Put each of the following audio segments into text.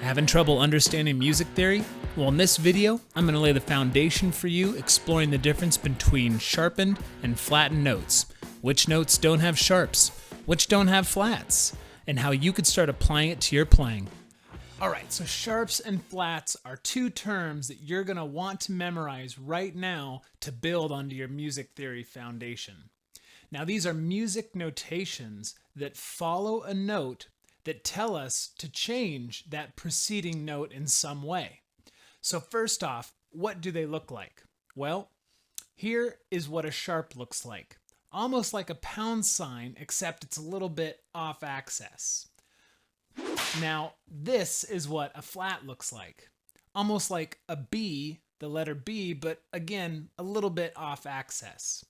Having trouble understanding music theory? Well, in this video, I'm going to lay the foundation for you, exploring the difference between sharpened and flattened notes, which notes don't have sharps, which don't have flats, and how you could start applying it to your playing. Alright, so sharps and flats are two terms that you're going to want to memorize right now to build onto your music theory foundation. Now, these are music notations that follow a note that tell us to change that preceding note in some way. So first off, what do they look like? Well, here is what a sharp looks like. Almost like a pound sign, except it's a little bit off axis. Now, this is what a flat looks like. Almost like a B, the letter B, but again, a little bit off axis.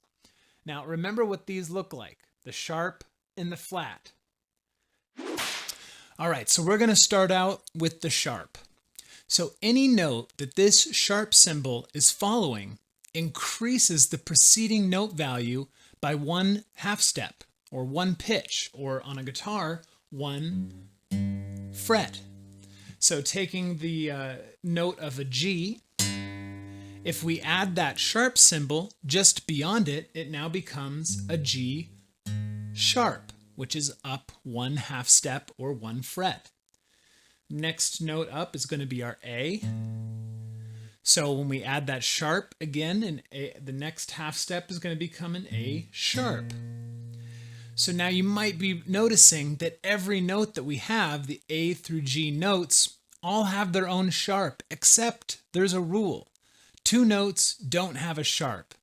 Now, remember what these look like, the sharp and the flat. All right, so we're going to start out with the sharp. So any note that this sharp symbol is following increases the preceding note value by 1/2 step, or 1 pitch, or on a guitar, 1 fret. So taking the note of a G, if we add that sharp symbol just beyond it, it now becomes a G sharp, which is up 1/2 step or 1 fret. Next note up is going to be our A. So when we add that sharp again, the next half step is going to become an A sharp. So now you might be noticing that every note that we have, the A through G notes, all have their own sharp, except there's a rule. 2 notes don't have a sharp.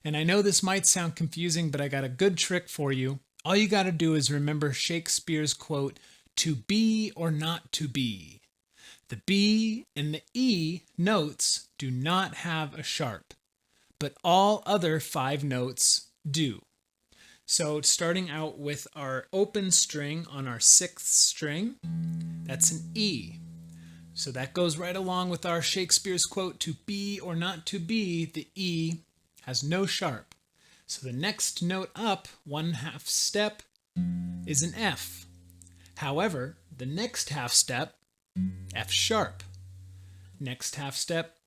And I know this might sound confusing, but I got a good trick for you. All you got to do is remember Shakespeare's quote, "To be or not to be." The B and the E notes do not have a sharp, but all other 5 notes do. So starting out with our open string on our 6th string, that's an E. So that goes right along with our Shakespeare's quote, "To be or not to be." The E has no sharp. So the next note up, 1/2 step, is an F. However, the next half step, F sharp. Next half step,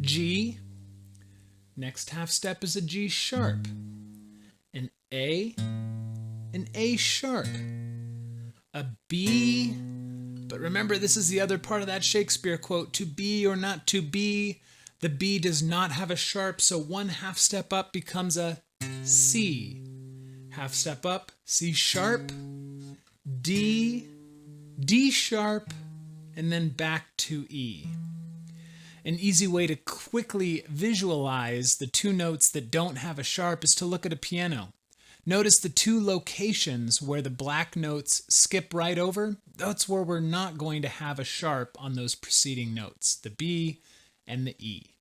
G. Next half step is a G sharp. An A sharp. A B. But remember, this is the other part of that Shakespeare quote, "To be or not to be." The B does not have a sharp, so 1/2 step up becomes a C. Half step up, C sharp, D, D sharp, and then back to E. An easy way to quickly visualize the 2 notes that don't have a sharp is to look at a piano. Notice the 2 locations where the black notes skip right over. That's where we're not going to have a sharp on those preceding notes, the B and the E.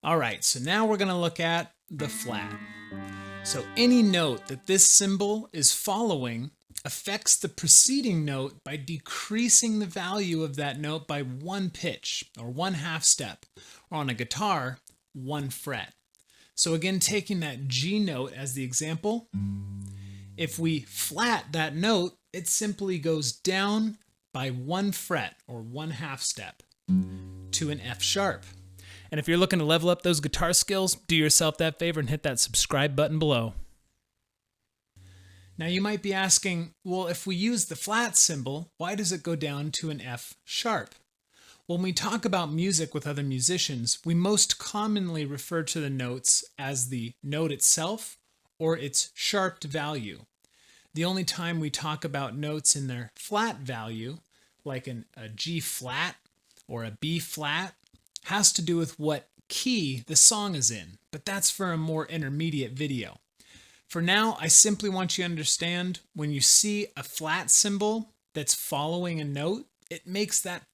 All right, so now we're going to look at the flat. So any note that this symbol is following affects the preceding note by decreasing the value of that note by 1 pitch, or 1/2 step, or on a guitar, 1 fret. So again, taking that G note as the example, if we flat that note, it simply goes down by 1 fret, or 1/2 step, to an F sharp. And if you're looking to level up those guitar skills, do yourself that favor and hit that subscribe button below. Now you might be asking, well, if we use the flat symbol, why does it go down to an F sharp? When we talk about music with other musicians, we most commonly refer to the notes as the note itself or its sharped value. The only time we talk about notes in their flat value, like a G flat or a B flat, has to do with what key the song is in, but that's for a more intermediate video. For now, I simply want you to understand when you see a flat symbol that's following a note, it makes that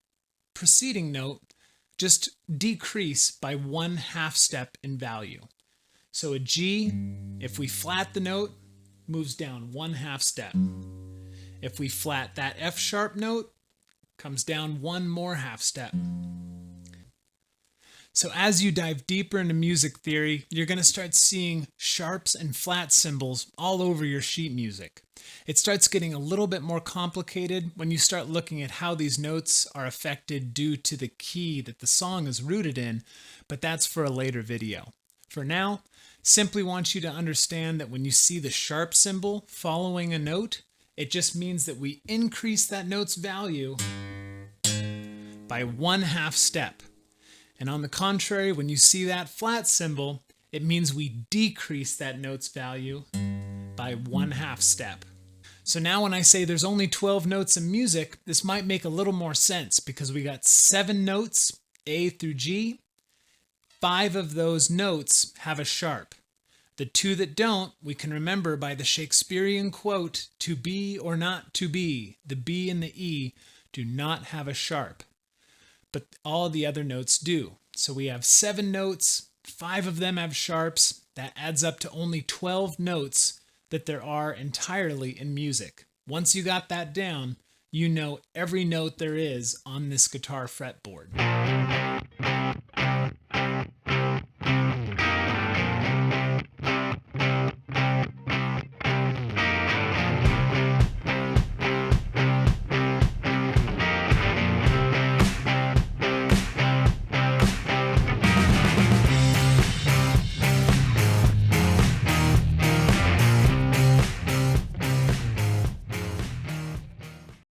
preceding note just decrease by 1/2 step in value. So a G, if we flat the note, moves down 1/2 step. If we flat that F sharp note, comes down 1 more 1/2 step. So as you dive deeper into music theory, you're going to start seeing sharps and flat symbols all over your sheet music. It starts getting a little bit more complicated when you start looking at how these notes are affected due to the key that the song is rooted in, but that's for a later video. For now, simply want you to understand that when you see the sharp symbol following a note, it just means that we increase that note's value by 1/2 step. And on the contrary, when you see that flat symbol, it means we decrease that note's value by 1/2 step. So now when I say there's only 12 notes in music, this might make a little more sense because we got 7 notes, A through G. 5 of those notes have a sharp. The 2 that don't, we can remember by the Shakespearean quote, "To be or not to be." The B and the E do not have a sharp, but all the other notes do. So we have 7 notes, 5 of them have sharps. That adds up to only 12 notes that there are entirely in music. Once you got that down, you know every note there is on this guitar fretboard.